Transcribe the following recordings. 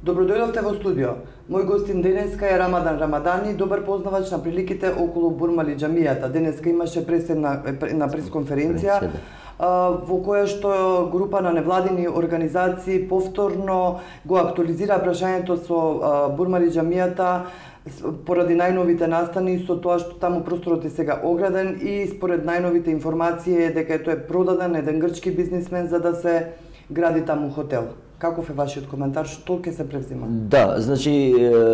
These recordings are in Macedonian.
Добро дојдовте во студио. Мој гостин денеска е Рамадан Рамадани, добар познавач на приликите околу Бурмали џамијата. Денеска имаше на пресконференција во која што група на невладини организации повторно го актуализира прашањето со Бурмали џамијата поради најновите настани со тоа што таму просторот е сега ограден и според најновите информации е дека тој е продаден еден грчки бизнисмен за да се гради таму хотел. Каков е вашиот коментар? Што ќе се превзима? Да, значи,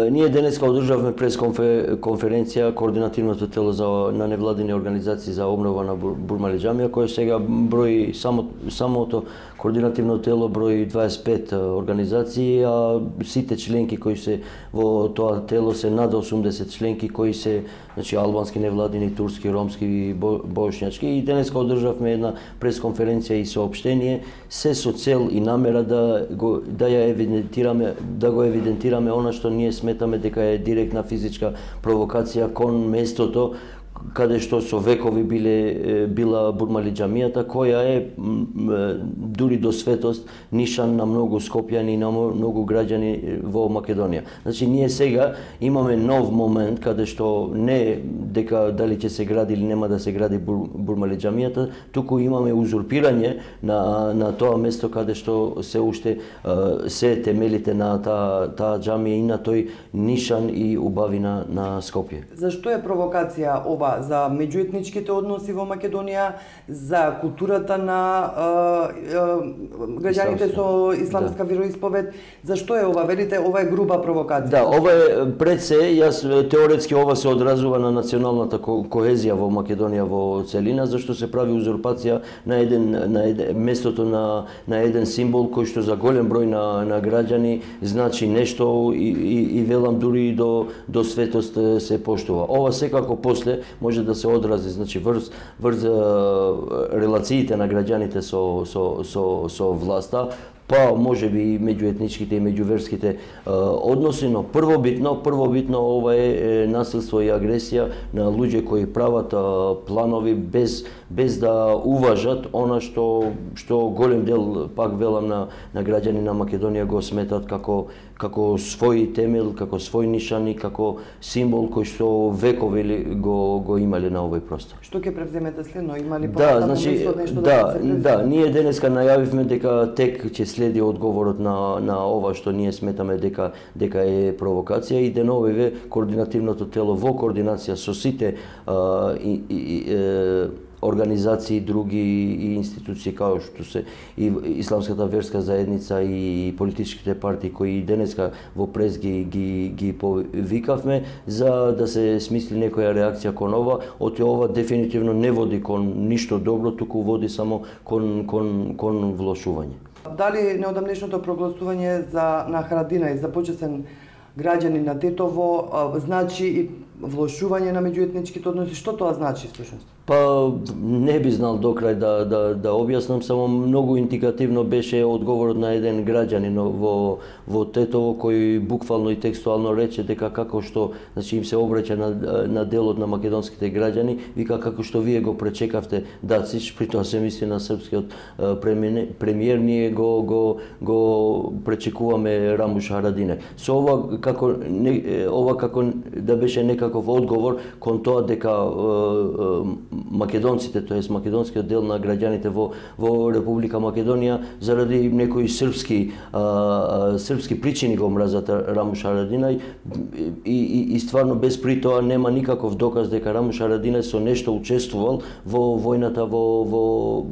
ние денеска одржавме пресконференција координативното тело на невладини организации за обнова на Бурмали џамија, кој сега брои самото координативно тело брои 25 организации, а сите членки кои се во тоа тело се над 80 членки кои се, значи, албански невладини, турски, ромски и бошњачки. И денеска одржавме една пресконференција и соопштение се со цел и намера да го евидентираме она што ние сметаме дека е директна физичка провокација кон местото каде што со векови била Бурмали џамијата, која е дури до светост нишан на многу скопјани и на многу граѓани во Македонија. Значи, ние сега имаме нов момент каде што не дека дали ќе се гради или нема да се гради Бурмали џамијата, туку имаме узурпирање на тоа место каде што се уште се темелите на таа џамија и на тој нишан и убавина на Скопје. Зашто е провокација ова за меѓуетничките односи во Македонија, за културата на граѓаните со исламска вероисповед? Зашто е ова? Велите, ова е груба провокација. Да, ова е пред се, јас теоретски ова се одразува на националната коезија во Македонија во целина, зашто се прави узурпација на местото на еден символ кој што за голем број на граѓани значи нешто и велам дури до светост се поштува. Ова секако после може да се одрази, значи, врз релациите на граѓаните со власта, па може би и меѓуетничките и меѓуверските односи, но првобитно ова е насилство и агресија на луѓе кои прават планови без да уважат она што голем дел, пак велам, на граѓани на Македонија го сметат како свој темел, како свој нишани, како символ кој што векови го имале на овој простор. Што ќе превземете следно? Има ли нешто да се превземе? Да, ние денеска најавивме дека тек ќе следи одговорот на ова што ние сметаме дека е провокација и деновиве координативното тело во координација со сите организации, други институции како што се и Исламската верска заедница и политичките партии кои денеска во прес ги повикавме за да се смисли некоја реакција кон ова. Ова дефинитивно не води кон ништо добро, туку води само кон влошување. Дали неодамнешното прогласување на Харадинеј за почесен граѓанин на Тетово значи и влошување на меѓуетничките односи? Што тоа значи всушност? Па не би знал до крај да објаснам, само многу индикативно беше одговорот на еден граѓанин во Тетово кој буквално и текстуално рече дека како што, значи, им се обраќа на делот на македонските граѓани, вика како што вие го пречекавте Дацич, при тоа се мисли на српскиот премиер, ние го пречекуваме Рамуш Харадинеј. Со ова како да беше некаков одговор кон тоа дека македонците, тоест македонскиот дел на граѓаните во Република Македонија заради некои српски причини го мразат Рамуш Харадинеј и стварно без при тоа нема никаков доказ дека Рамуш Харадинеј со нешто учествувал во војната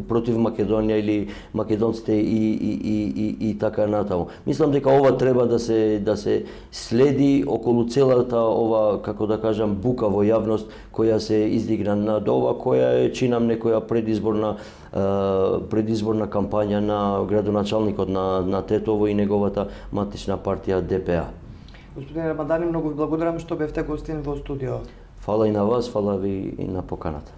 против Македонија или македонците и така натаму. Мислам дека ова треба да се следи околу целата ова, како да кажам, бука во јавност која се издигна над ова, која е, чинам, некоја предизборна кампања на градоначалникот на Тетово и неговата матична партија ДПА. Господин Рамадани, многу ви благодарам што бевте гостин во студио. Фала и на вас, фала ви и на поканата.